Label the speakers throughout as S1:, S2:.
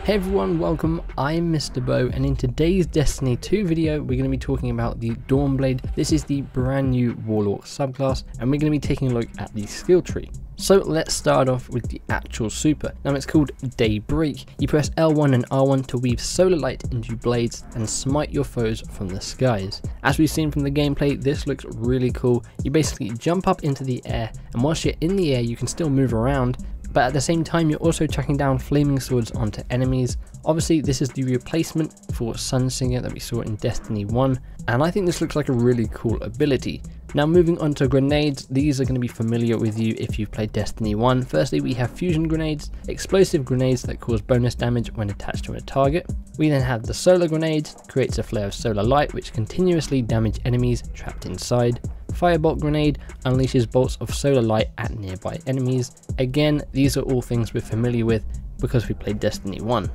S1: Hey everyone, welcome, I'm MisterBo, and in today's Destiny 2 video we're going to be talking about the Dawnblade. This is the brand new Warlock subclass, and we're going to be taking a look at the skill tree. So let's start off with the actual super. Now it's called Daybreak. You press L1 and R1 to weave solar light into blades and smite your foes from the skies. As we've seen from the gameplay, this looks really cool. You basically jump up into the air, and whilst you're in the air you can still move around, but at the same time you're also chucking down flaming swords onto enemies. Obviously this is the replacement for Sunsinger that we saw in Destiny 1, and I think this looks like a really cool ability. Now moving on to grenades, these are going to be familiar with you if you've played Destiny 1. Firstly we have fusion grenades, explosive grenades that cause bonus damage when attached to a target. We then have the solar grenade, creates a flare of solar light which continuously damage enemies trapped inside. Firebolt grenade unleashes bolts of solar light at nearby enemies. Again, these are all things we're familiar with because we played Destiny 1.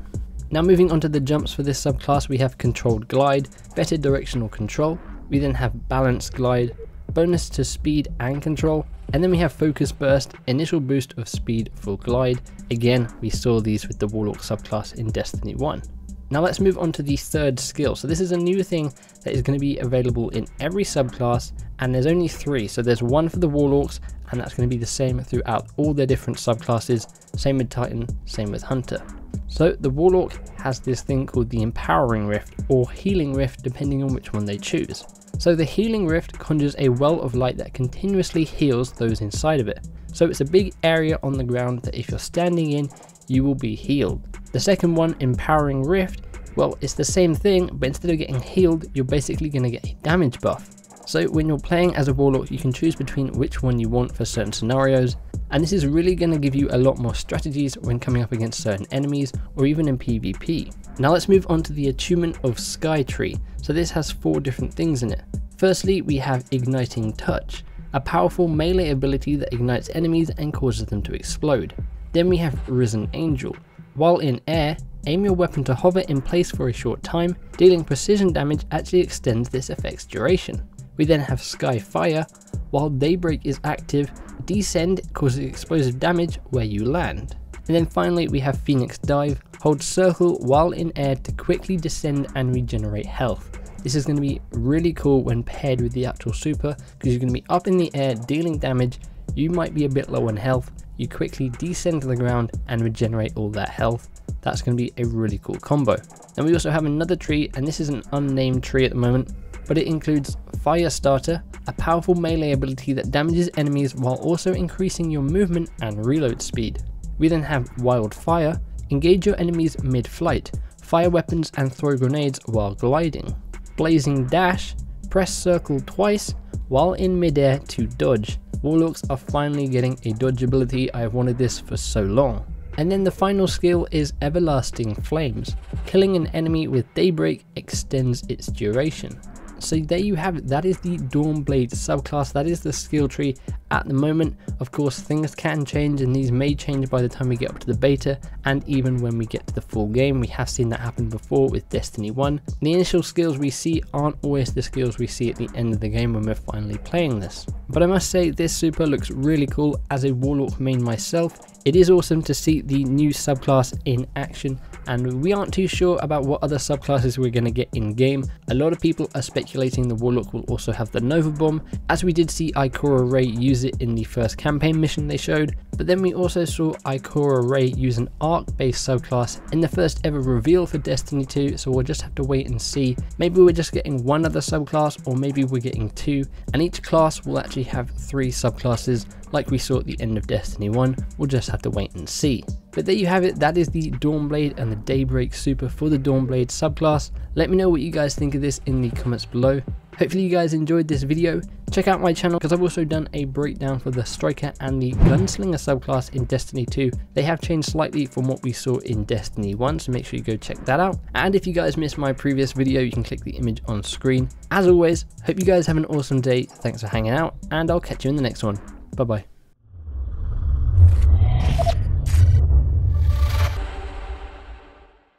S1: Now moving on to the jumps for this subclass, we have controlled glide, better directional control. We then have balanced glide, bonus to speed and control, and then we have focus burst, initial boost of speed for glide. Again, we saw these with the Warlock subclass in Destiny 1. Now let's move on to the third skill. So this is a new thing that is going to be available in every subclass, and there's only 3. So there's one for the Warlocks, and that's going to be the same throughout all their different subclasses. Same with Titan, same with Hunter. So the Warlock has this thing called the Empowering Rift or Healing Rift, depending on which one they choose. So the Healing Rift conjures a well of light that continuously heals those inside of it. So it's a big area on the ground that if you're standing in, you will be healed. The second one, Empowering Rift, well, it's the same thing, but instead of getting healed, you're basically going to get a damage buff. So when you're playing as a Warlock, you can choose between which one you want for certain scenarios, and this is really going to give you a lot more strategies when coming up against certain enemies or even in PvP. Now let's move on to the Attunement of Sky Tree. So this has 4 different things in it. Firstly, we have Igniting Touch, a powerful melee ability that ignites enemies and causes them to explode. Then we have Risen Angel. While in air, aim your weapon to hover in place for a short time. Dealing precision damage actually extends this effect's duration. We then have Sky Fire. While Daybreak is active, Descend causes explosive damage where you land. And then finally we have Phoenix Dive. Hold circle while in air to quickly descend and regenerate health. This is going to be really cool when paired with the actual super, because you're going to be up in the air dealing damage. You might be a bit low on health. You quickly descend to the ground and regenerate all that health. That's going to be a really cool combo. Then we also have another tree, and this is an unnamed tree at the moment, but it includes Fire Starter, a powerful melee ability that damages enemies while also increasing your movement and reload speed. We then have Wildfire, engage your enemies mid-flight, fire weapons and throw grenades while gliding. Blazing Dash, press circle twice while in midair to dodge. Warlocks are finally getting a dodge ability. I have wanted this for so long. And then the final skill is Everlasting Flames. Killing an enemy with Daybreak extends its duration. So there you have it, that is the Dawnblade subclass, that is the skill tree at the moment. Of course things can change, and these may change by the time we get up to the beta, and even when we get to the full game. We have seen that happen before with Destiny 1. The initial skills we see aren't always the skills we see at the end of the game when we're finally playing this. But I must say this super looks really cool. As a Warlock main myself, it is awesome to see the new subclass in action, and we aren't too sure about what other subclasses we're going to get in game. A lot of people are speculating the Warlock will also have the Nova Bomb, as we did see Ikora Ray use it in the first campaign mission they showed, but then we also saw Ikora Ray use an arc based subclass in the first ever reveal for Destiny 2, so we'll just have to wait and see. Maybe we're just getting one other subclass, or maybe we're getting 2, and each class will actually have 3 subclasses like we saw at the end of Destiny 1. We'll just have to wait and see. But there you have it, that is the Dawnblade and the Daybreak Super for the Dawnblade subclass. Let me know what you guys think of this in the comments below. Hopefully you guys enjoyed this video. Check out my channel because I've also done a breakdown for the Striker and the Gunslinger subclass in Destiny 2. They have changed slightly from what we saw in Destiny 1, so make sure you go check that out. And if you guys missed my previous video, you can click the image on screen. As always, hope you guys have an awesome day. Thanks for hanging out, and I'll catch you in the next one. Bye bye.